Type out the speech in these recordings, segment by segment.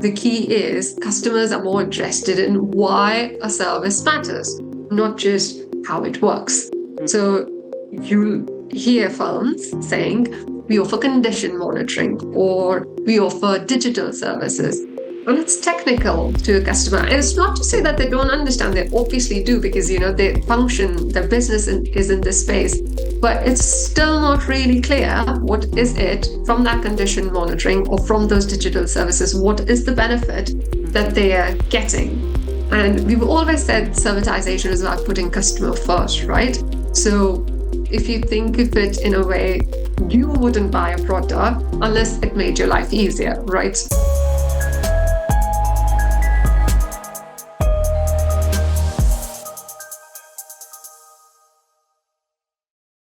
The key is customers are more interested in why a service matters, not just how it works. So you hear firms saying, we offer condition monitoring or we offer digital services. And it's technical to a customer. And it's not to say that they don't understand. They obviously do because, they function, their business is in this space. But it's still not really clear what is it from that condition monitoring or from those digital services. What is the benefit that they are getting? And we've always said servitization is about putting customer first, right? So if you think of it in a way, you wouldn't buy a product unless it made your life easier, right?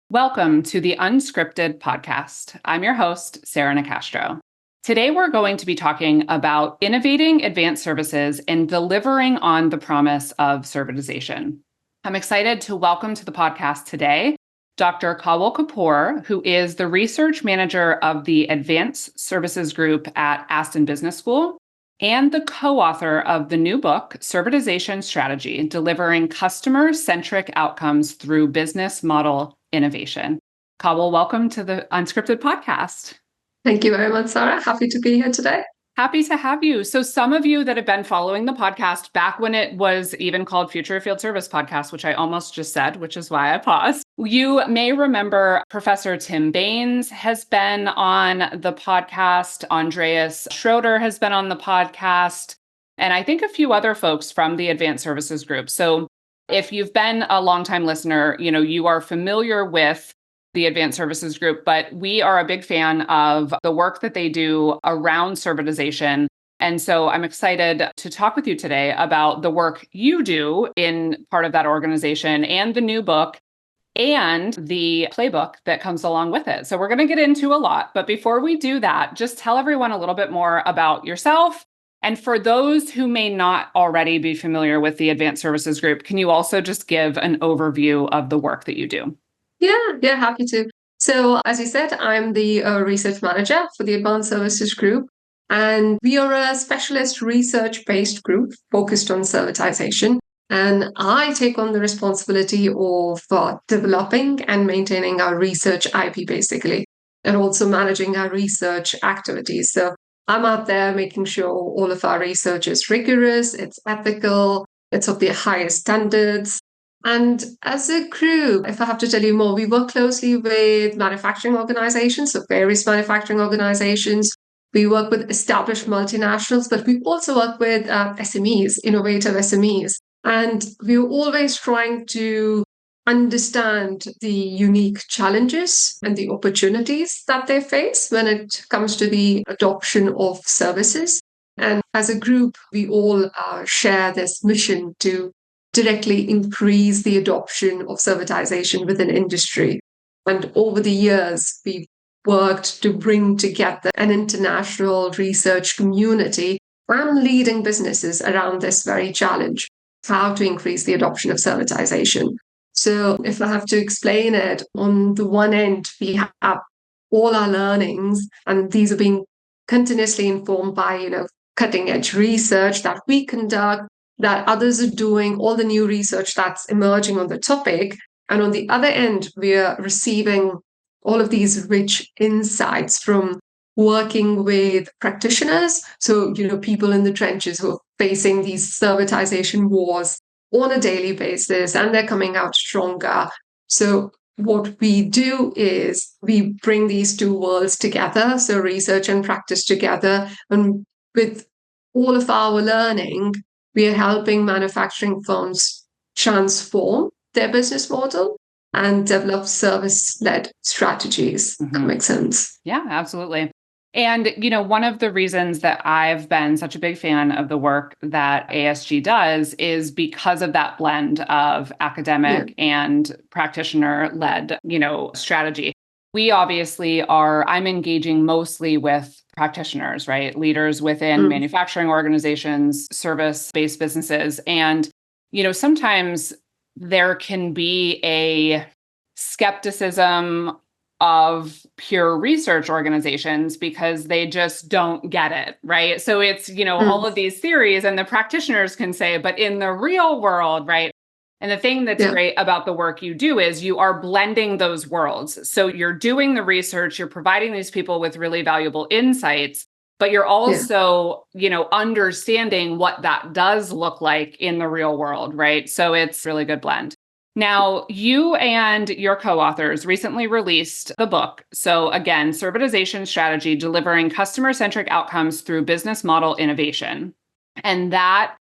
Welcome to the Unscripted podcast. I'm your host, Sarah Nicastro. Today, we're going to be talking about innovating advanced services and delivering on the promise of servitization. I'm excited to welcome to the podcast today Dr. Kawal Kapoor, who is the research manager of the Advanced Services Group at Aston Business School and the co-author of the new book, Servitization Strategy, Delivering Customer-Centric Outcomes Through Business Model Innovation. Kawal, welcome to the Unscripted podcast. Thank you very much, Sarah. Happy to be here today. Happy to have you. So some of you that have been following the podcast back when it was even called Future of Field Service Podcast, which I almost just said, which is why I paused. You may remember Professor Tim Baines has been on the podcast. Andreas Schroeder has been on the podcast. And I think a few other folks from the Advanced Services Group. So if you've been a longtime listener, you are familiar with the Advanced Services Group, but we are a big fan of the work that they do around servitization. And so I'm excited to talk with you today about the work you do in part of that organization and the new book and the playbook that comes along with it. So we're going to get into a lot. But before we do that, just tell everyone a little bit more about yourself. And for those who may not already be familiar with the Advanced Services Group, can you also just give an overview of the work that you do? Yeah, happy to. So as you said, I'm the research manager for the Advanced Services Group, and we are a specialist research-based group focused on servitization. And I take on the responsibility of developing and maintaining our research IP, basically, and also managing our research activities. So I'm out there making sure all of our research is rigorous, it's ethical, it's of the highest standards. And as a group, if I have to tell you more, we work closely with manufacturing organizations, so various manufacturing organizations. We work with established multinationals, but we also work with SMEs, innovative SMEs. And we're always trying to understand the unique challenges and the opportunities that they face when it comes to the adoption of services. And as a group, we all share this mission to directly increase the adoption of servitization within industry. And over the years, we've worked to bring together an international research community and leading businesses around this very challenge, how to increase the adoption of servitization. So if I have to explain it, on the one end, we have all our learnings, and these are being continuously informed by, cutting edge research that we conduct, that others are doing, all the new research that's emerging on the topic. And on the other end, we are receiving all of these rich insights from working with practitioners. So, people in the trenches who are facing these servitization wars on a daily basis, and they're coming out stronger. So what we do is we bring these two worlds together, so research and practice together. And with all of our learning, we are helping manufacturing firms transform their business model and develop service-led strategies. That makes sense. Yeah, absolutely. And, one of the reasons that I've been such a big fan of the work that ASG does is because of that blend of academic and practitioner-led, strategy. We obviously I'm engaging mostly with practitioners, right? Leaders within manufacturing organizations, service-based businesses. And, sometimes there can be a skepticism of pure research organizations because they just don't get it, right? So it's, all of these theories and the practitioners can say, but in the real world, right? And the thing that's great about the work you do is you are blending those worlds. So you're doing the research, you're providing these people with really valuable insights, but you're also, understanding what that does look like in the real world, right? So it's a really good blend. Now, you and your co-authors recently released the book. So again, Servitization Strategy, Delivering Customer-Centric Outcomes Through Business Model Innovation. And that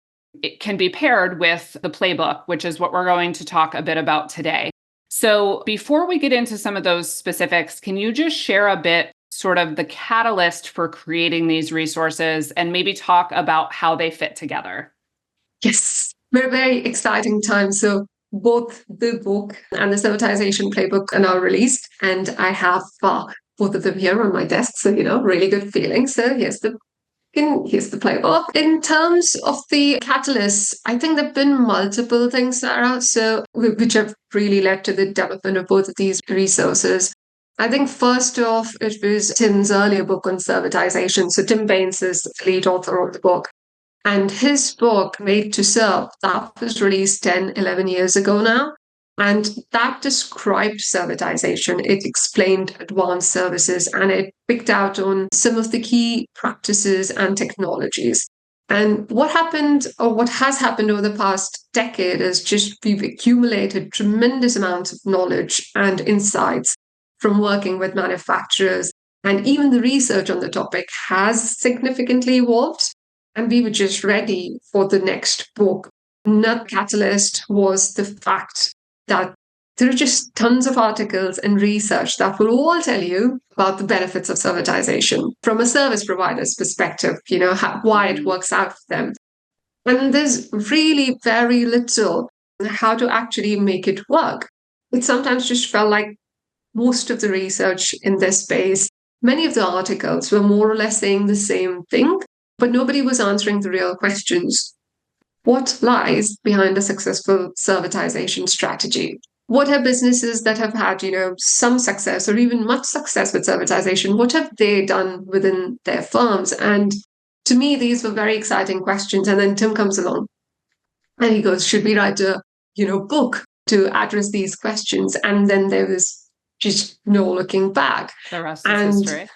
it can be paired with the Playbook, which is what we're going to talk a bit about today. So before we get into some of those specifics, can you just share a bit sort of the catalyst for creating these resources and maybe talk about how they fit together? Yes, very exciting time. So both the book and the Servitization Playbook are now released, and I have both of them here on my desk. So, really good feeling. So here's the playbook. In terms of the catalysts, I think there have been multiple things, Sarah, so which have really led to the development of both of these resources. I think first off, it was Tim's earlier book on servitization. So Tim Baines is the lead author of the book. And his book, Made to Serve, that was released 10, 11 years ago now. And that described servitization. It explained advanced services and it picked out on some of the key practices and technologies. And what happened, or what has happened over the past decade, is just we've accumulated tremendous amounts of knowledge and insights from working with manufacturers. And even the research on the topic has significantly evolved. And we were just ready for the next book. Another catalyst was the fact that there are just tons of articles and research that will all tell you about the benefits of servitization from a service provider's perspective, why it works out for them. And there's really very little how to actually make it work. It sometimes just felt like most of the research in this space, many of the articles were more or less saying the same thing, but nobody was answering the real questions. What lies behind a successful servitization strategy? What are businesses that have had, some success or even much success with servitization? What have they done within their firms? And to me, these were very exciting questions. And then Tim comes along and he goes, should we write a, book to address these questions? And then there was just no looking back. The rest is history.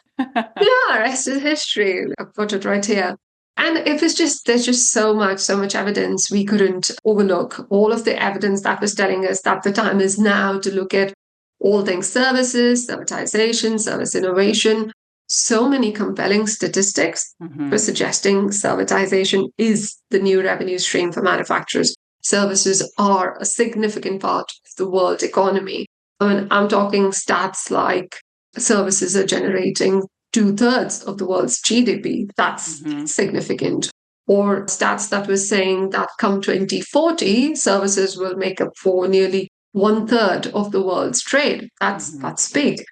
Rest is history. I've got it right here. And it was there's just so much evidence we couldn't overlook. All of the evidence that was telling us that the time is now to look at all things services, servitization, service innovation. So many compelling statistics for suggesting servitization is the new revenue stream for manufacturers. Services are a significant part of the world economy. I mean, I'm talking stats like services are generating 2/3 of the world's GDP. That's significant. Or stats that was saying that come 2040, services will make up for nearly 1/3 of the world's trade. That's big.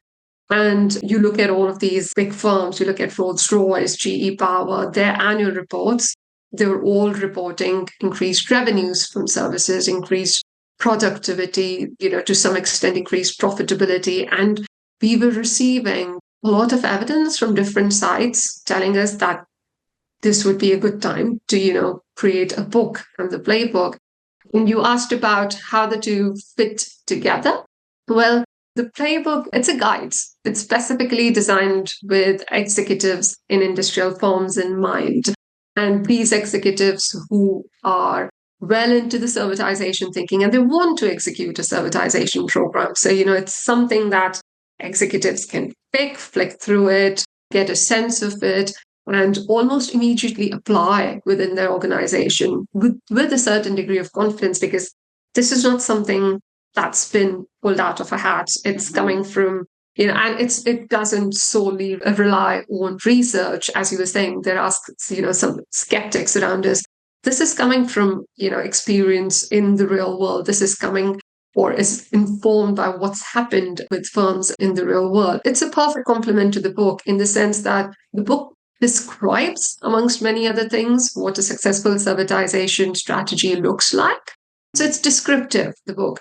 And you look at all of these big firms, you look at Rolls-Royce, GE Power, their annual reports, they were all reporting increased revenues from services, increased productivity, to some extent increased profitability. And we were receiving a lot of evidence from different sites telling us that this would be a good time to, create a book and the Playbook. And you asked about how the two fit together. Well, the Playbook, it's a guide. It's specifically designed with executives in industrial firms in mind. And these executives who are well into the servitization thinking and they want to execute a servitization program. So, it's something that executives can flick through it, get a sense of it, and almost immediately apply within their organization with a certain degree of confidence, because this is not something that's been pulled out of a hat. It's coming from, and it doesn't solely rely on research. As you were saying, there are, some skeptics around us. This is coming from, experience in the real world. This is coming or is informed by what's happened with firms in the real world. It's a perfect complement to the book in the sense that the book describes, amongst many other things, what a successful servitization strategy looks like. So it's descriptive, the book.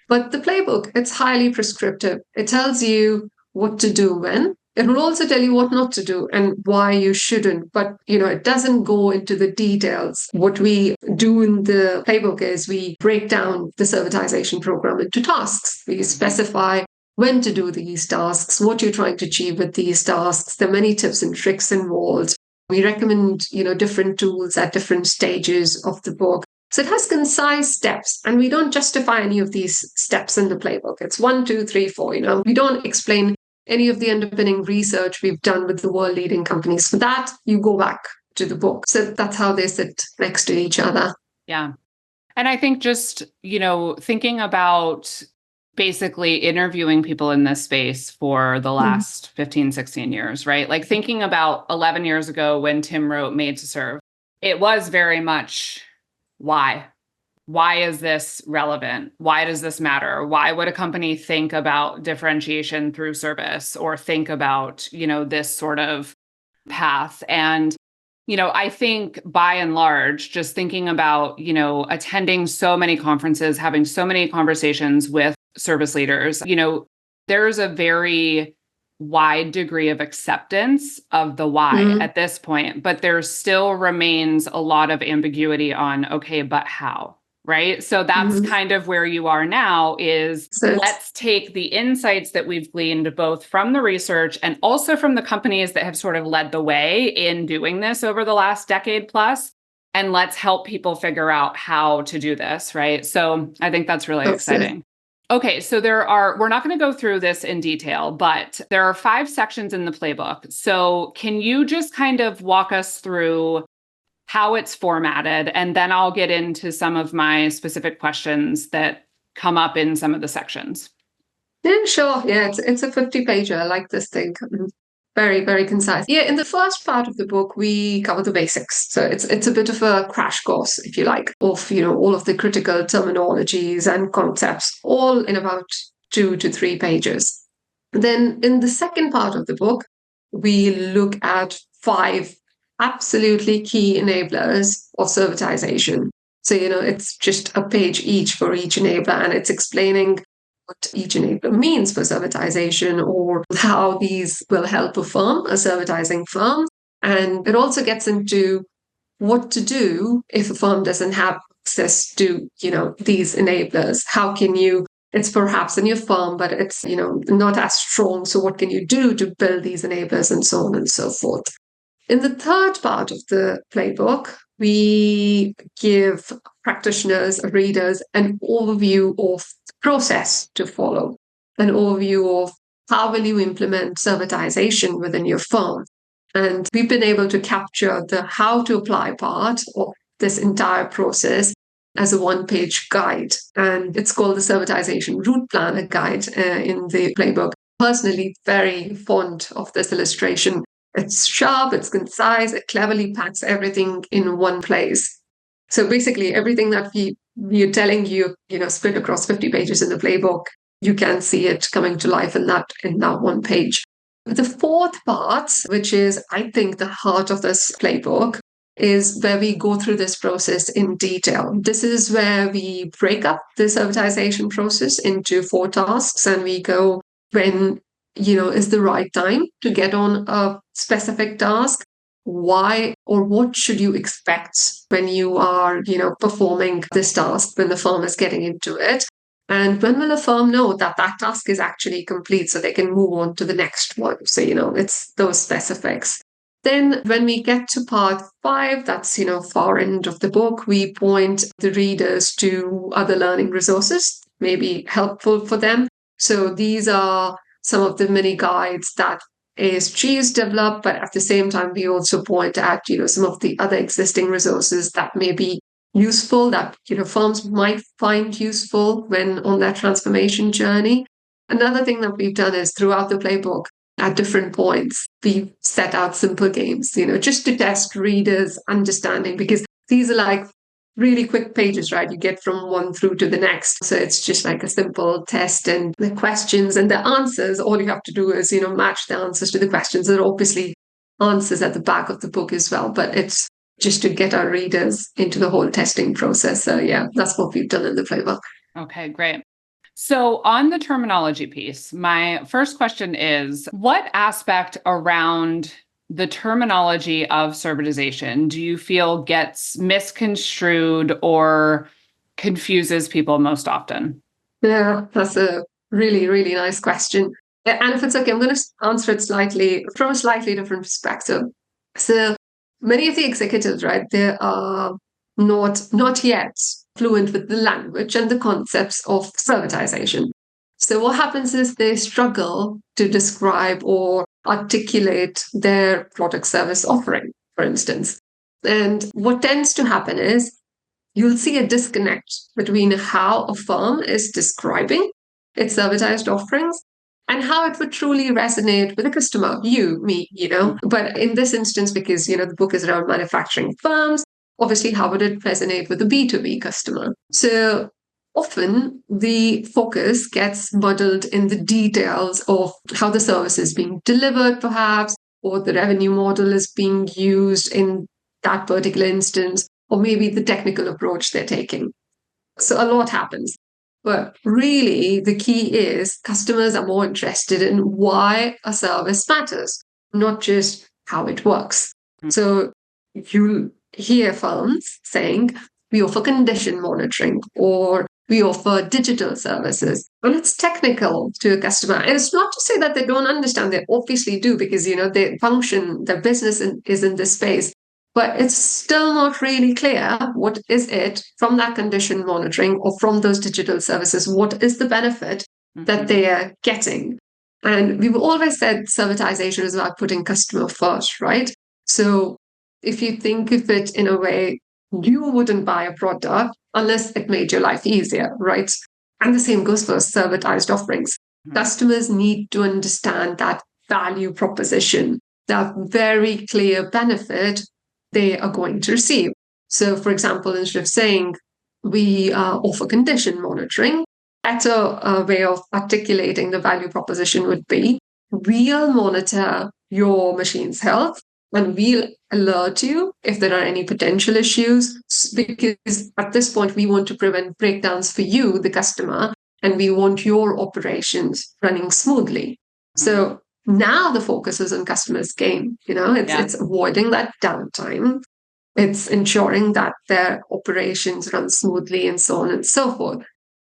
But the Playbook, it's highly prescriptive. It tells you what to do when. It will also tell you what not to do and why you shouldn't. But, it doesn't go into the details. What we do in the playbook is we break down the servitization program into tasks. We specify when to do these tasks, what you're trying to achieve with these tasks. There are many tips and tricks involved. We recommend, different tools at different stages of the book. So it has concise steps, and we don't justify any of these steps in the playbook. It's 1, 2, 3, 4. We don't explain any of the underpinning research we've done with the world leading companies. For that, you go back to the book. So that's how they sit next to each other. Yeah. And I think just, thinking about basically interviewing people in this space for the last 15, 16 years, right? Like thinking about 11 years ago when Tim wrote Made to Serve, it was very much why? Why is this relevant? Why does this matter? Why would a company think about differentiation through service or think about, this sort of path? And, I think by and large, just thinking about, attending so many conferences, having so many conversations with service leaders, there's a very wide degree of acceptance of the why at this point, but there still remains a lot of ambiguity on, okay, but how? Right. So that's kind of where you are now is let's take the insights that we've gleaned both from the research and also from the companies that have sort of led the way in doing this over the last decade plus, and let's help people figure out how to do this. Right. So I think that's really exciting. Okay, so we're not going to go through this in detail, but there are 5 sections in the playbook. So can you just kind of walk us through how it's formatted, and then I'll get into some of my specific questions that come up in some of the sections. Yeah, sure. Yeah, it's a 50-pager. I like this thing. Very, very concise. Yeah, in the first part of the book, we cover the basics. So it's a bit of a crash course, if you like, of all of the critical terminologies and concepts, all in about 2 to 3 pages. Then in the second part of the book, we look at 5 absolutely key enablers of servitization. So, it's just a page each for each enabler, and it's explaining what each enabler means for servitization or how these will help a firm, a servitizing firm. And it also gets into what to do if a firm doesn't have access to, these enablers. How can you, it's perhaps in your firm, but it's, not as strong. So what can you do to build these enablers and so on and so forth? In the third part of the playbook, we give practitioners, readers, an overview of the process to follow, an overview of how will you implement servitization within your firm. And we've been able to capture the how to apply part of this entire process as a 1-page guide. And it's called the Servitization Route Planner Guide in the playbook. Personally, very fond of this illustration. It's sharp, it's concise, it cleverly packs everything in one place. So basically, everything that we're telling you, split across 50 pages in the playbook, you can see it coming to life in that 1 page. The fourth part, which is, I think, the heart of this playbook, is where we go through this process in detail. This is where we break up the servitization process into 4 tasks, and we go when is the right time to get on a specific task. Why or what should you expect when you are, performing this task, when the firm is getting into it? And when will a firm know that that task is actually complete so they can move on to the next one? So, it's those specifics. Then when we get to part 5, that's, far end of the book, we point the readers to other learning resources, maybe helpful for them. So these are some of the mini guides that ASG has developed, but at the same time, we also point at, some of the other existing resources that may be useful, that, firms might find useful when on their transformation journey. Another thing that we've done is throughout the playbook, at different points, we set out simple games, just to test readers' understanding, because these are like really quick pages, right? You get from one through to the next. So it's just like a simple test, and the questions and the answers, all you have to do is, match the answers to the questions. There are obviously answers at the back of the book as well, but it's just to get our readers into the whole testing process. So yeah, that's what we've done in the playbook. Okay, great. So on the terminology piece, my first question is, what aspect around the terminology of servitization do you feel gets misconstrued or confuses people most often? Yeah, that's a really, really nice question. And if it's okay, I'm going to answer it slightly from a slightly different perspective. So many of the executives, right, they are not yet fluent with the language and the concepts of servitization. So what happens is they struggle to describe or articulate their product service offering, for instance. And what tends to happen is you'll see a disconnect between how a firm is describing its servitized offerings and how it would truly resonate with a customer, you, me, But in this instance, because, the book is around manufacturing firms, obviously, how would it resonate with a B2B customer? So often the focus gets muddled in the details of how the service is being delivered, perhaps, or the revenue model is being used in that particular instance, or maybe the technical approach they're taking. So a lot happens. But really, the key is customers are more interested in why a service matters, not just how it works. So you hear firms saying, we offer condition monitoring or we offer digital services. And it's technical to a customer. And it's not to say that they don't understand. They obviously do because, they function, their business is in this space. But it's still not really clear what is it from that condition monitoring or from those digital services. What is the benefit that they are getting? And we've always said servitization is about putting customer first, right? So if you think of it in a way, you wouldn't buy a product unless it made your life easier, right? And the same goes for servitized offerings. Customers need to understand that value proposition, that very clear benefit they are going to receive. So, for example, instead of saying we offer condition monitoring, better way of articulating the value proposition would be we'll monitor your machine's health and we'll alert you if there are any potential issues, because at this point we want to prevent breakdowns for you, the customer, and we want your operations running smoothly. So now the focus is on customers' gain. It's avoiding that downtime. It's ensuring that their operations run smoothly and so on and so forth.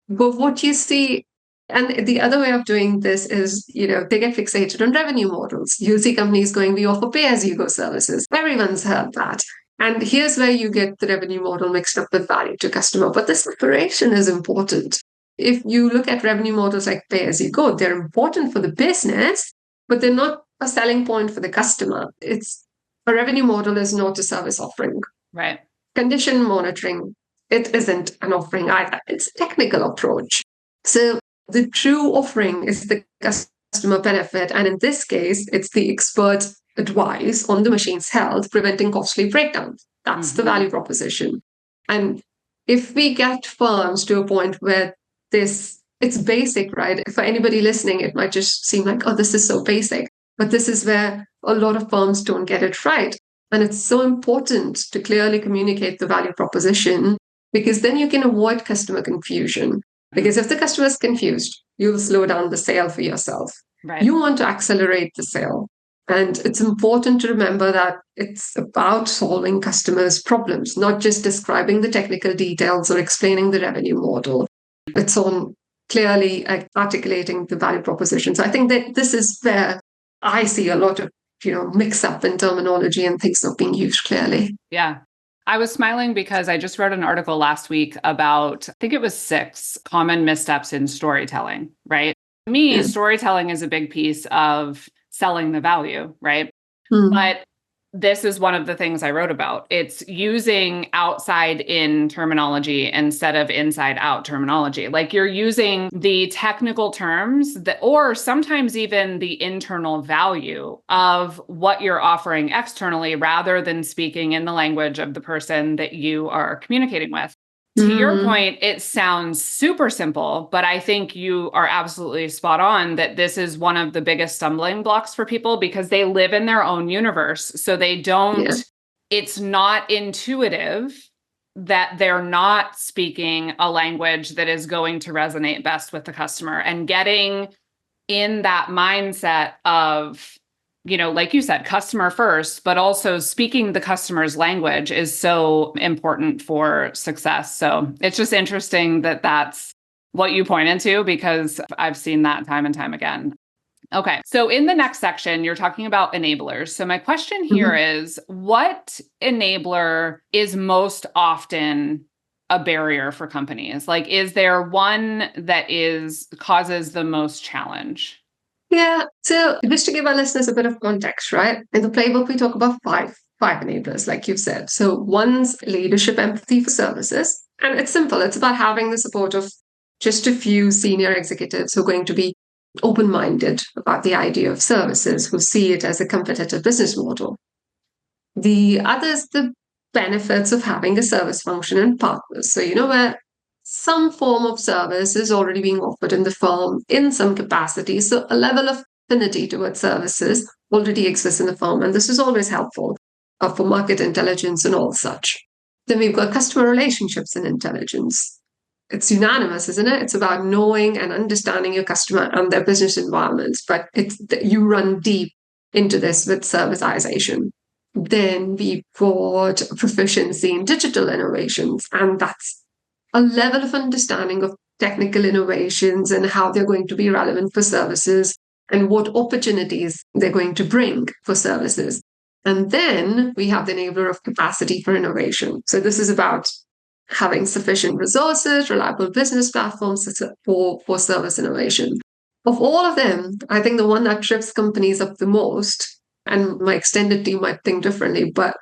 But what you see, and the other way of doing this is, they get fixated on revenue models. You'll see companies going, we offer pay-as-you-go services. Everyone's heard that. And here's where you get the revenue model mixed up with value to customer. But the separation is important. If you look at revenue models like pay-as-you-go, they're important for the business, but they're not a selling point for the customer. A revenue model is not a service offering. Right. Condition monitoring, it isn't an offering either. It's a technical approach. So the true offering is the customer benefit. And in this case, it's the expert advice on the machine's health, preventing costly breakdowns. That's the value proposition. And if we get firms to a point where it's basic, right? For anybody listening, it might just seem like, oh, this is so basic. But this is where a lot of firms don't get it right. And it's so important to clearly communicate the value proposition, because then you can avoid customer confusion. Because if the customer is confused, you'll slow down the sale for yourself. Right. You want to accelerate the sale. And it's important to remember that it's about solving customers' problems, not just describing the technical details or explaining the revenue model. It's on clearly articulating the value proposition. So I think that this is where I see a lot of, mix up in terminology and things not being used clearly. Yeah. I was smiling because I just wrote an article last week about, I think it was 6 common missteps in storytelling, right? To me, storytelling is a big piece of selling the value, right? But this is one of the things I wrote about. It's using outside in terminology instead of inside out terminology. Like you're using the technical terms or sometimes even the internal value of what you're offering externally rather than speaking in the language of the person that you are communicating with. To your point, it sounds super simple, but I think you are absolutely spot on that this is one of the biggest stumbling blocks for people because they live in their own universe. So they don't, it's not intuitive that they're not speaking a language that is going to resonate best with the customer, and getting in that mindset of, like you said, customer first, but also speaking the customer's language is so important for success. So it's just interesting that that's what you pointed to, because I've seen that time and time again. Okay. So in the next section, you're talking about enablers. So my question here is, what enabler is most often a barrier for companies? Like, is there one that causes the most challenge? Yeah. So just to give our listeners a bit of context, right? In the playbook, we talk about five enablers, like you've said. So one's leadership empathy for services. And it's simple. It's about having the support of just a few senior executives who are going to be open-minded about the idea of services, who see it as a competitive business model. The other is the benefits of having a service function and partners. So, where some form of service is already being offered in the firm in some capacity. So a level of affinity towards services already exists in the firm. And this is always helpful for market intelligence and all such. Then we've got customer relationships and intelligence. It's unanimous, isn't it? It's about knowing and understanding your customer and their business environments. But you run deep into this with servitization. Then we've got proficiency in digital innovations, and that's a level of understanding of technical innovations and how they're going to be relevant for services and what opportunities they're going to bring for services. And then we have the enabler of capacity for innovation. So this is about having sufficient resources, reliable business platforms for service innovation. Of all of them, I think the one that trips companies up the most, and my extended team might think differently, but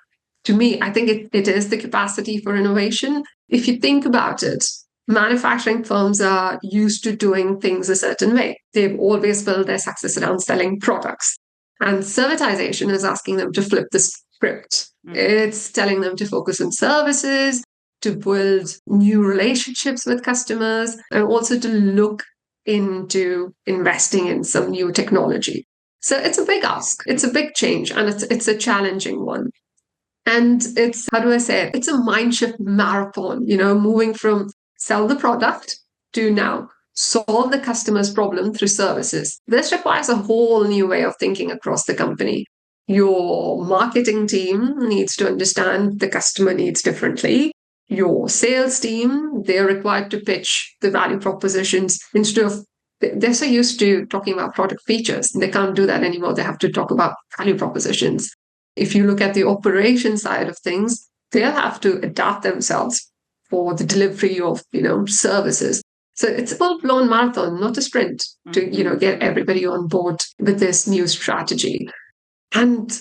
to me, I think it is the capacity for innovation. If you think about it, manufacturing firms are used to doing things a certain way. They've always built their success around selling products. And servitization is asking them to flip the script. It's telling them to focus on services, to build new relationships with customers, and also to look into investing in some new technology. So it's a big ask. It's a big change, and it's a challenging one. And it's, how do I say it? It's a mind shift marathon, moving from sell the product to now solve the customer's problem through services. This requires a whole new way of thinking across the company. Your marketing team needs to understand the customer needs differently. Your sales team, they're required to pitch the value propositions instead of, they're so used to talking about product features. They can't do that anymore. They have to talk about value propositions. If you look at the operation side of things, they'll have to adapt themselves for the delivery of, services. So it's a full-blown marathon, not a sprint, to, get everybody on board with this new strategy. And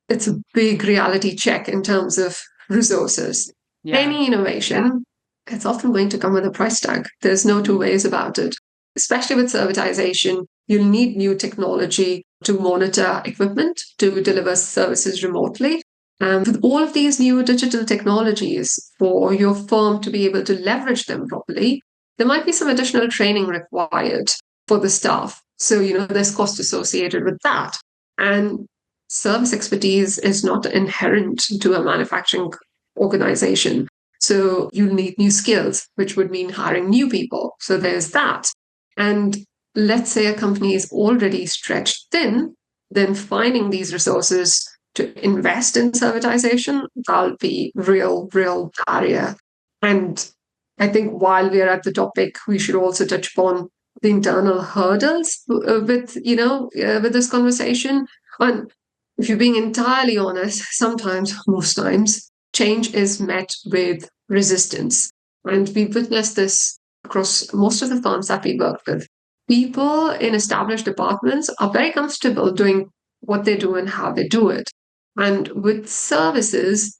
it's a big reality check in terms of resources. Yeah. Any innovation, it's often going to come with a price tag. There's no two ways about it. Especially with servitization, you'll need new technology to monitor equipment, to deliver services remotely. With all of these new digital technologies, for your firm to be able to leverage them properly, there might be some additional training required for the staff. So, there's cost associated with that. And service expertise is not inherent to a manufacturing organization. So you'll need new skills, which would mean hiring new people. So there's that. And let's say a company is already stretched thin, then finding these resources to invest in servitization, that'll be real barrier. And I think while we're at the topic, we should also touch upon the internal hurdles with this conversation. And if you're being entirely honest, most times, change is met with resistance. And we've witnessed this across most of the firms that we work with. People in established departments are very comfortable doing what they do and how they do it. And with services,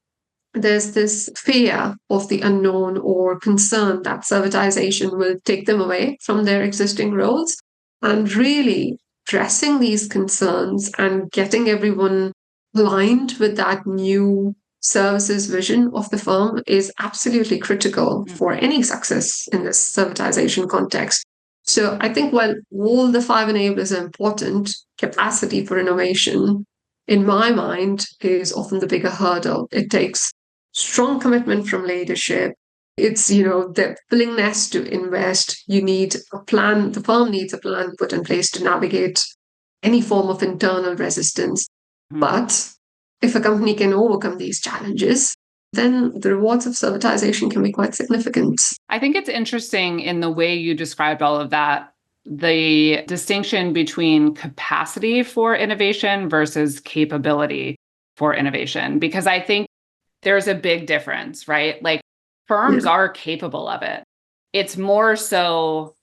there's this fear of the unknown or concern that servitization will take them away from their existing roles. And really addressing these concerns and getting everyone aligned with that new services vision of the firm is absolutely critical for any success in this servitization context. So I think while all the 5 enablers are important, capacity for innovation, in my mind, is often the bigger hurdle. It takes strong commitment from leadership. It's, the willingness to invest. You need a plan. The firm needs a plan put in place to navigate any form of internal resistance. Mhm. But if a company can overcome these challenges, then the rewards of servitization can be quite significant. I think it's interesting in the way you described all of that, the distinction between capacity for innovation versus capability for innovation, because I think there's a big difference, right? Like firms are capable of it. It's more so,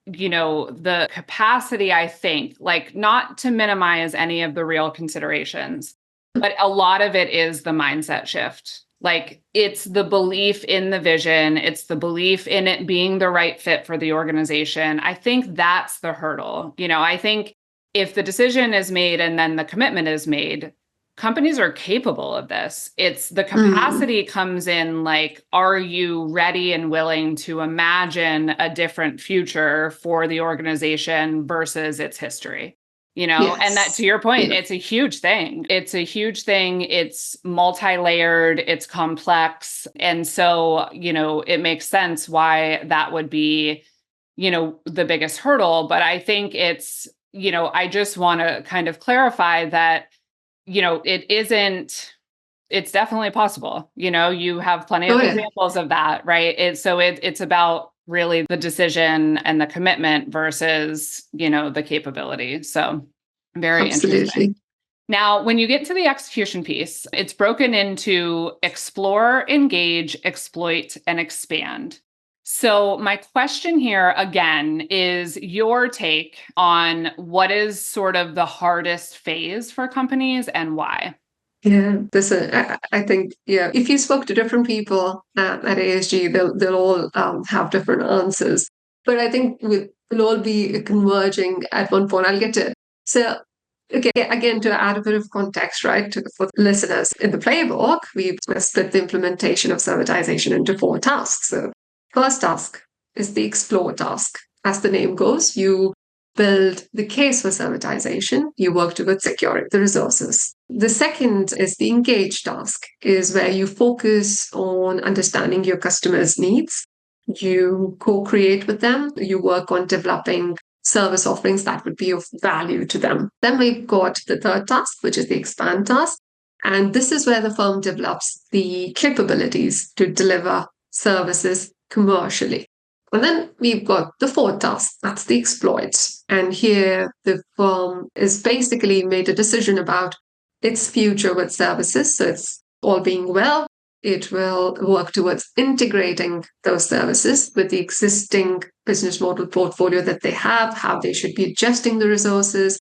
the capacity, I think, like not to minimize any of the real considerations, but a lot of it is the mindset shift. Like it's the belief in the vision. It's the belief in it being the right fit for the organization. I think that's the hurdle. I think if the decision is made and then the commitment is made, companies are capable of this. It's the capacity comes in like, are you ready and willing to imagine a different future for the organization versus its history? Yes. And that, to your point, it's a huge thing. It's a huge thing. It's multi-layered, it's complex. And so, it makes sense why that would be, the biggest hurdle. But I think it's, I just want to kind of clarify that, it's definitely possible. You have plenty of examples of that, right? It's about really the decision and the commitment versus, the capability. So very interesting. Now, when you get to the execution piece, it's broken into explore, engage, exploit, and expand. So my question here again is your take on what is sort of the hardest phase for companies and why? Yeah, I think, if you spoke to different people at ASG, they'll all have different answers. But I think we'll all be converging at one point. I'll get to it. So, okay, again, to add a bit of context, right, for listeners, in the playbook, we've split the implementation of servitization into 4 tasks. So, first task is the explore task. As the name goes, you build the case for servitization, you work towards securing the resources. The second is the engage task, is where you focus on understanding your customers' needs. You co-create with them, you work on developing service offerings that would be of value to them. Then we've got the third task, which is the expand task. And this is where the firm develops the capabilities to deliver services commercially. And then we've got the fourth task, that's the exploits. And here the firm is basically made a decision about its future with services. So it's all being well, it will work towards integrating those services with the existing business model portfolio that they have, how they should be adjusting the resources,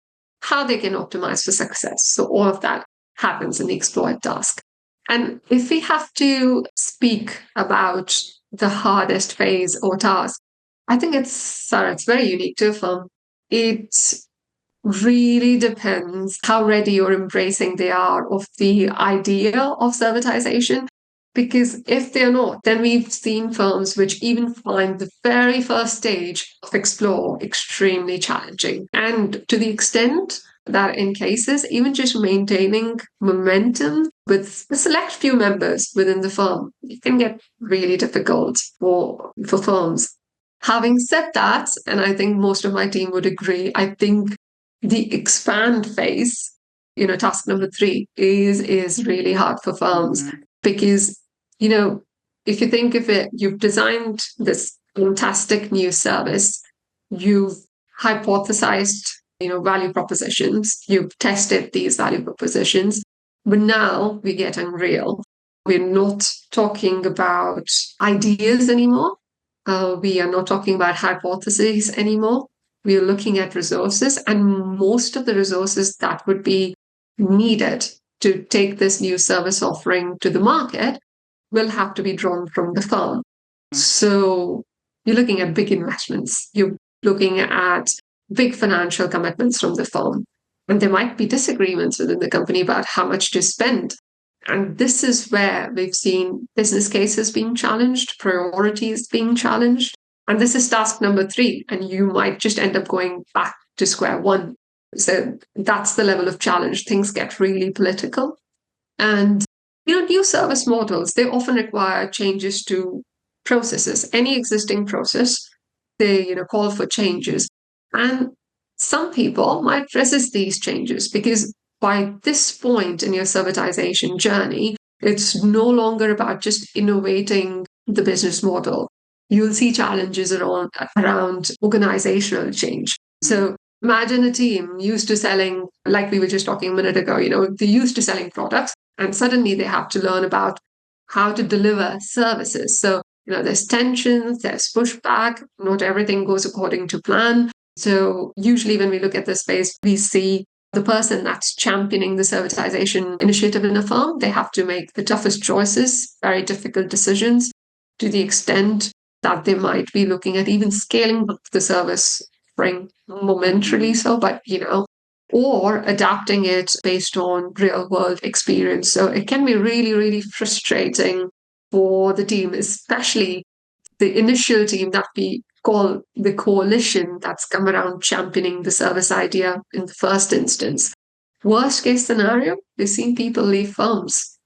how they can optimize for success. So all of that happens in the exploit task. And if we have to speak about the hardest phase or task, I think it's very unique to a firm. It really depends how ready or embracing they are of the idea of servitization. Because if they're not, then we've seen firms which even find the very first stage of explore extremely challenging. And to the extent that in cases, even just maintaining momentum with a select few members within the firm, it can get really difficult for firms. Having said that, and I think most of my team would agree, I think the expand phase, task number 3 is really hard for firms because, if you think of it, you've designed this fantastic new service, you've hypothesized value propositions. You've tested these value propositions, but now we get unreal. We're not talking about ideas anymore. We are not talking about hypotheses anymore. We are looking at resources, and most of the resources that would be needed to take this new service offering to the market will have to be drawn from the firm. So you're looking at big investments. You're looking at big financial commitments from the firm. And there might be disagreements within the company about how much to spend. And this is where we've seen business cases being challenged, priorities being challenged. And this is task number 3. And you might just end up going back to square one. So that's the level of challenge. Things get really political. And New service models, they often require changes to processes. Any existing process, they, call for changes. And some people might resist these changes because by this point in your servitization journey, it's no longer about just innovating the business model. You'll see challenges around organizational change. So imagine a team used to selling, like we were just talking a minute ago, they're used to selling products and suddenly they have to learn about how to deliver services. So, there's tensions, there's pushback, not everything goes according to plan. So usually when we look at this space, we see the person that's championing the servitization initiative in a firm, they have to make the toughest choices, very difficult decisions, to the extent that they might be looking at even scaling up the service offering momentarily so, but or adapting it based on real world experience. So it can be really, really frustrating for the team, especially the initial team that we call the coalition that's come around championing the service idea in the first instance. Worst case scenario, we've seen people leave firms.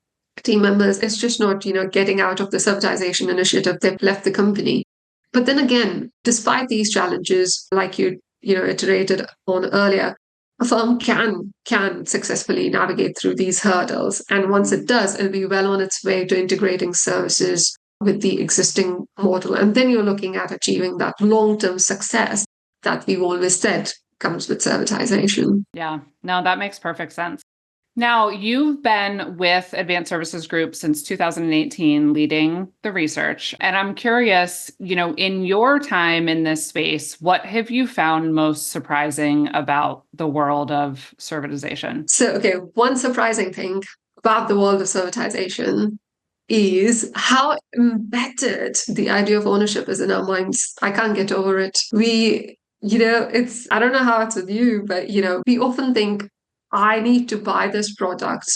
Team members, it's just not, getting out of the servitization initiative, they've left the company. But then again, despite these challenges, like you iterated on earlier, a firm can successfully navigate through these hurdles. And once it does, it'll be well on its way to integrating services with the existing model. And then you're looking at achieving that long-term success that we've always said comes with servitization. Yeah, no, that makes perfect sense. Now, you've been with Advanced Services Group since 2018, leading the research. And I'm curious, in your time in this space, what have you found most surprising about the world of servitization? So, one surprising thing about the world of servitization is how embedded the idea of ownership is in our minds. I can't get over it. I don't know how it's with you, but, we often think, I need to buy this product.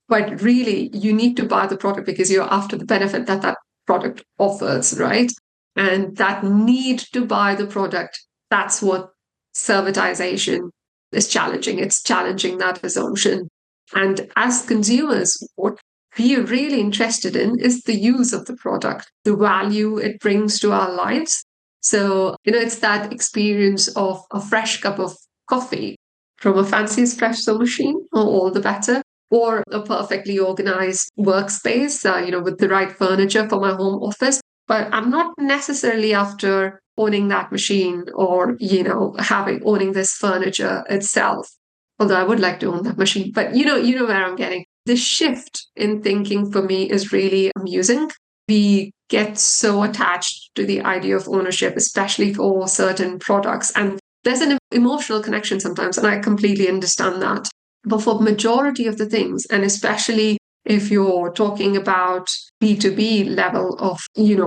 But really, you need to buy the product because you're after the benefit that that product offers, right? And that need to buy the product, that's what servitization is challenging. It's challenging that assumption. And as consumers, what we are really interested in is the use of the product, the value it brings to our lives. So, it's that experience of a fresh cup of coffee from a fancy espresso machine, or all the better, or a perfectly organized workspace, with the right furniture for my home office. But I'm not necessarily after owning that machine or, owning this furniture itself. Although I would like to own that machine, but you know where I'm getting. The shift in thinking for me is really amusing. We get so attached to the idea of ownership, especially for certain products. And there's an emotional connection sometimes, and I completely understand that. But for the majority of the things, and especially if you're talking about B2B level of,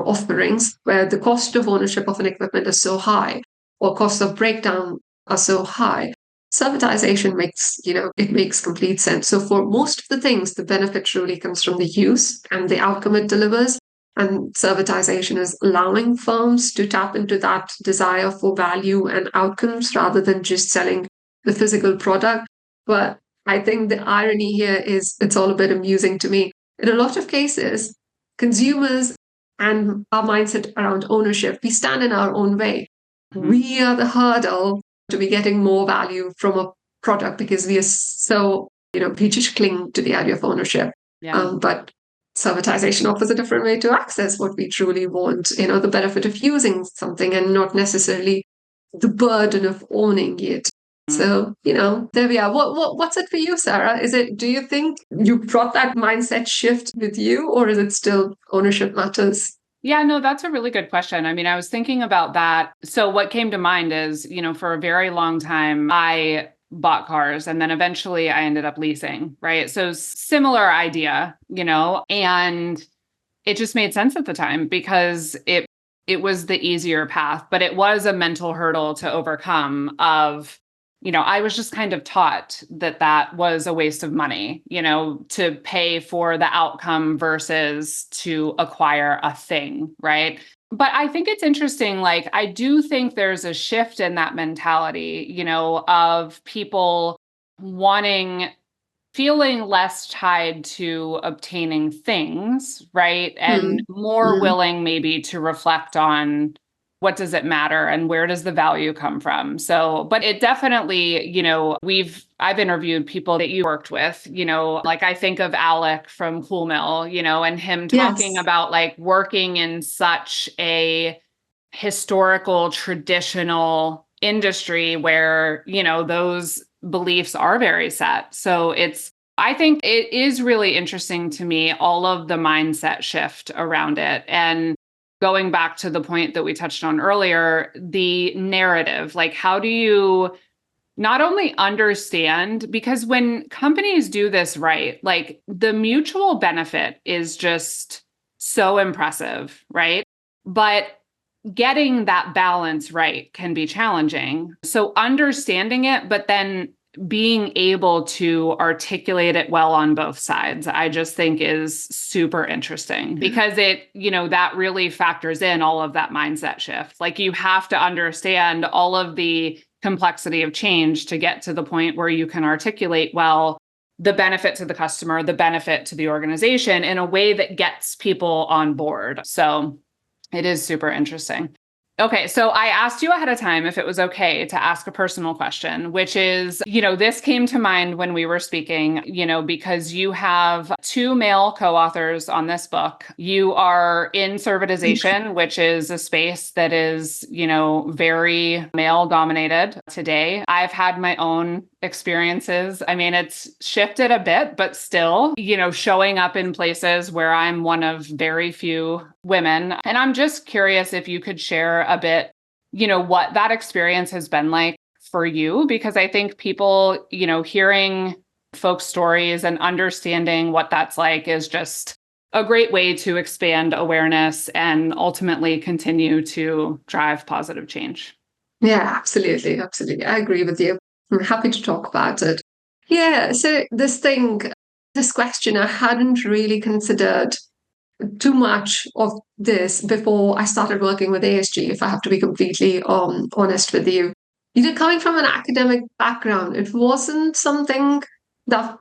offerings, where the cost of ownership of an equipment is so high, or costs of breakdown are so high, servitization makes complete sense. So for most of the things, the benefit truly comes from the use and the outcome it delivers. And servitization is allowing firms to tap into that desire for value and outcomes rather than just selling the physical product. But I think the irony here is it's all a bit amusing to me. In a lot of cases, consumers and our mindset around ownership, we stand in our own way. Mm-hmm. We are the hurdle to be getting more value from a product because we are so, we just cling to the idea of ownership. Yeah. But servitization offers a different way to access what we truly want, the benefit of using something and not necessarily the burden of owning it. So, there we are. What's it for you, Sarah? Do you think you brought that mindset shift with you, or is it still ownership matters? Yeah, no, that's a really good question. I mean, I was thinking about that. So what came to mind is, for a very long time, I bought cars and then eventually I ended up leasing, right? So similar idea, and it just made sense at the time because it was the easier path, but it was a mental hurdle to overcome of, I was just kind of taught that was a waste of money, to pay for the outcome versus to acquire a thing, right? But I think it's interesting, like, I do think there's a shift in that mentality, of people wanting feeling less tied to obtaining things, right? And more Mm. willing maybe to reflect on what does it matter and where does the value come from? So, but it definitely, I've interviewed people that you worked with, like I think of Alec from Cool Mill, and him talking Yes. about like working in such a historical, traditional industry where, those beliefs are very set. So I think it is really interesting to me, all of the mindset shift around it. And going back to the point that we touched on earlier, the narrative, like how do you not only understand, because when companies do this right, like the mutual benefit is just so impressive, right? But getting that balance right can be challenging. So understanding it, but then being able to articulate it well on both sides, I just think is super interesting because that really factors in all of that mindset shift. Like you have to understand all of the complexity of change to get to the point where you can articulate well the benefit to the customer, the benefit to the organization in a way that gets people on board. So it is super interesting. Okay, so I asked you ahead of time if it was okay to ask a personal question, which is, this came to mind when we were speaking, because you have two male co-authors on this book. You are in servitization, which is a space that is, very male dominated today. I've had my own experiences. I mean, it's shifted a bit, but still, showing up in places where I'm one of very few women. And I'm just curious if you could share a bit, what that experience has been like for you, because I think people, hearing folks' stories and understanding what that's like is just a great way to expand awareness and ultimately continue to drive positive change. Yeah, absolutely. Absolutely. I agree with you. I'm happy to talk about it. Yeah. So this question, I hadn't really considered too much of this before I started working with ASG, if I have to be completely honest with you. Coming from an academic background, it wasn't something that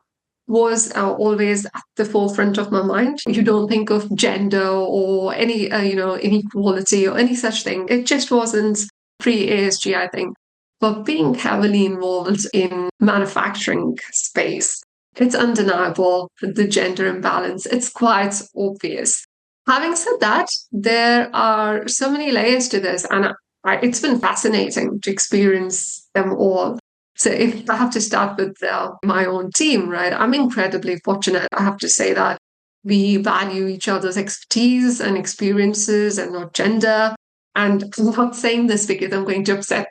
was always at the forefront of my mind. You don't think of gender or any, inequality or any such thing. It just wasn't pre-ASG, I think. But being heavily involved in manufacturing space, it's undeniable, the gender imbalance. It's quite obvious. Having said that, there are so many layers to this, and it's been fascinating to experience them all. So if I have to start with my own team, right, I'm incredibly fortunate. I have to say that we value each other's expertise and experiences and not gender. And I'm not saying this because I'm going to upset,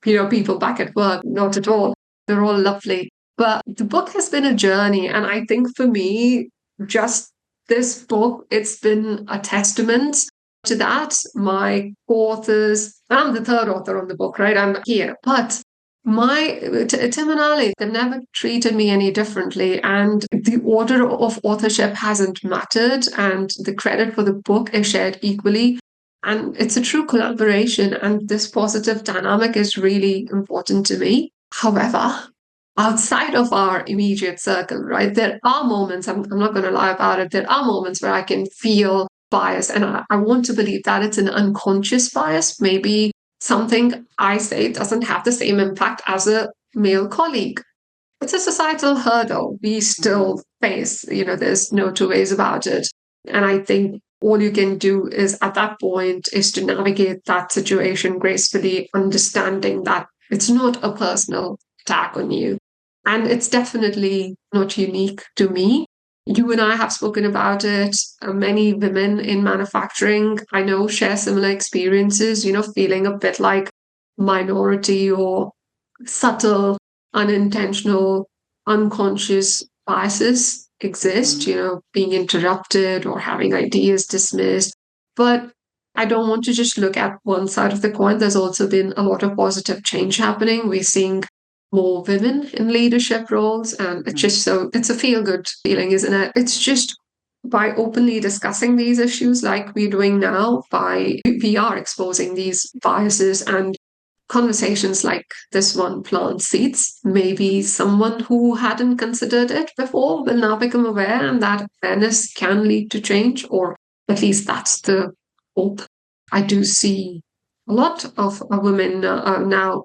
people back at work. Not at all. They're all lovely. But the book has been a journey. And I think for me, just this book, it's been a testament to that. My authors, I'm the third author on the book, right? I'm here. But Tim and Ali, they've never treated me any differently. And the order of authorship hasn't mattered. And the credit for the book is shared equally. And it's a true collaboration. And this positive dynamic is really important to me. However, outside of our immediate circle, right, there are moments, I'm not going to lie about it, there are moments where I can feel bias. And I want to believe that it's an unconscious bias. Maybe something I say doesn't have the same impact as a male colleague. It's a societal hurdle we still face. There's no two ways about it. And I think all you can do is at that point is to navigate that situation gracefully, understanding that it's not a personal attack on you. And it's definitely not unique to me. You and I have spoken about it. Many women in manufacturing, I know, share similar experiences, feeling a bit like minority or subtle, unintentional, unconscious biases exist, being interrupted or having ideas dismissed. But I don't want to just look at one side of the coin. There's also been a lot of positive change happening. We're seeing more women in leadership roles. And it's a feel-good feeling, isn't it? It's just by openly discussing these issues like we're doing now, we are exposing these biases and conversations like this one plant seeds. Maybe someone who hadn't considered it before will now become aware, and that awareness can lead to change, or at least that's the hope. I do see a lot of women now,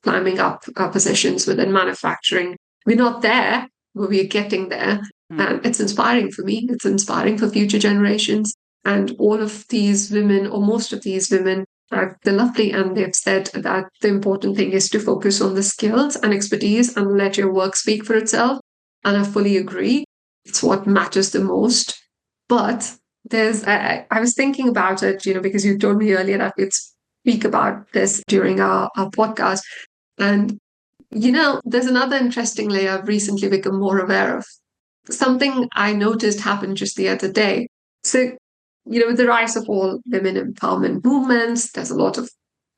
climbing up positions within manufacturing. We're not there, but we're getting there. And it's inspiring for me. It's inspiring for future generations. And all of these women, or most of these women, they're lovely, and they've said that the important thing is to focus on the skills and expertise and let your work speak for itself. And I fully agree. It's what matters the most. But I was thinking about it, because you told me earlier that we'd speak about this during our podcast. And, there's another interesting layer I've recently become more aware of. Something I noticed happened just the other day. So, with the rise of all women empowerment movements, there's a lot of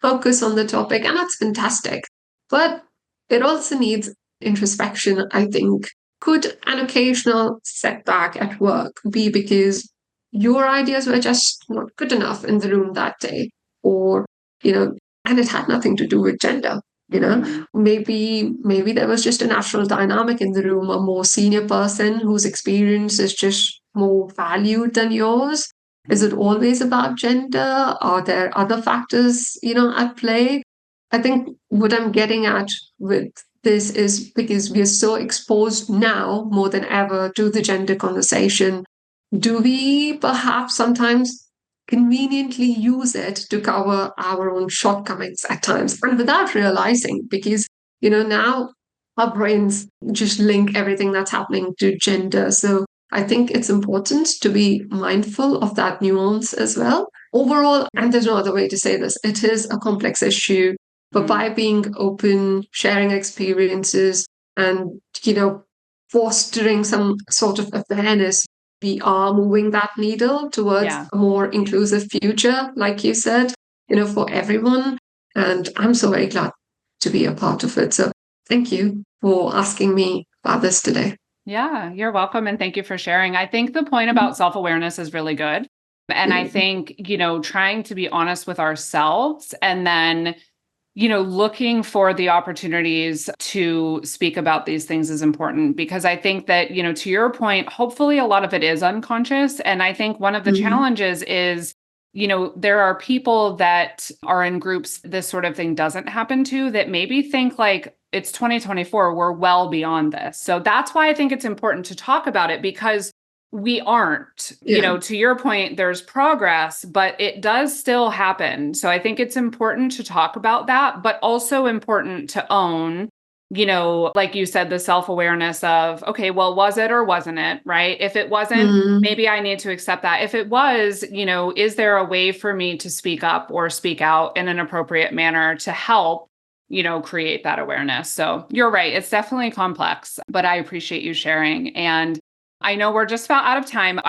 focus on the topic, and that's fantastic. But it also needs introspection, I think. Could an occasional setback at work be because your ideas were just not good enough in the room that day? Or, and it had nothing to do with gender. Maybe there was just a natural dynamic in the room, a more senior person whose experience is just more valued than yours. Is it always about gender? Are there other factors, at play? I think what I'm getting at with this is because we are so exposed now more than ever to the gender conversation. Do we perhaps sometimes conveniently use it to cover our own shortcomings at times, and without realizing, because now our brains just link everything that's happening to gender. So I think it's important to be mindful of that nuance as well. Overall, and there's no other way to say this, it is a complex issue, but by being open, sharing experiences, and fostering some sort of awareness, we are moving that needle towards a more inclusive future, like you said, for everyone. And I'm so very glad to be a part of it. So thank you for asking me about this today. Yeah, you're welcome. And thank you for sharing. I think the point about self-awareness is really good. And I think, trying to be honest with ourselves, and then looking for the opportunities to speak about these things is important, because I think that, to your point, hopefully a lot of it is unconscious. And I think one of the challenges is, there are people that are in groups this sort of thing doesn't happen to, that maybe think like it's 2024, we're well beyond this. So that's why I think it's important to talk about it, because we aren't, to your point, there's progress, but it does still happen. So I think it's important to talk about that, but also important to own, like you said, the self-awareness of, okay, well, was it or wasn't it, right? If it wasn't, maybe I need to accept that. If it was, is there a way for me to speak up or speak out in an appropriate manner to help, create that awareness? So you're right. It's definitely complex, but I appreciate you sharing. And I know we're just about out of time.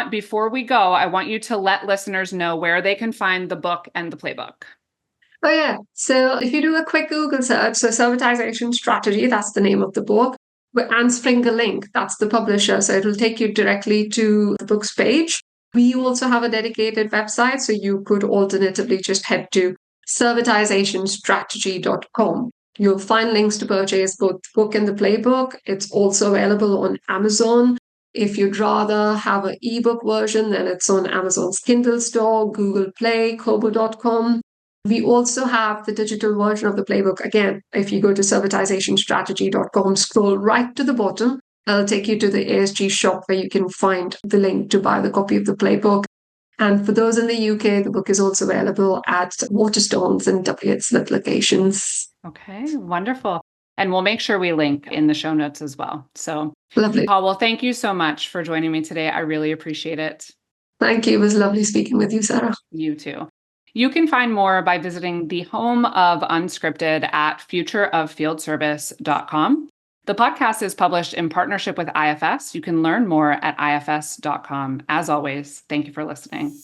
Before we go, I want you to let listeners know where they can find the book and the playbook. Oh, yeah. So if you do a quick Google search, so Servitization Strategy, that's the name of the book, and Springer Link, that's the publisher. So it'll take you directly to the book's page. We also have a dedicated website, so you could alternatively just head to servitizationstrategy.com. You'll find links to purchase both the book and the playbook. It's also available on Amazon. If you'd rather have an ebook version, then it's on Amazon's Kindle store, Google Play, Kobo.com. We also have the digital version of the playbook. Again, if you go to servitizationstrategy.com, scroll right to the bottom, it'll take you to the ASG shop where you can find the link to buy the copy of the playbook. And for those in the UK, the book is also available at Waterstones and WH Smith locations. Okay, wonderful. And we'll make sure we link in the show notes as well. So lovely. Well, thank you so much for joining me today. I really appreciate it. Thank you. It was lovely speaking with you, Sarah. You too. You can find more by visiting the home of Unscripted at futureoffieldservice.com. The podcast is published in partnership with IFS. You can learn more at ifs.com. As always, thank you for listening.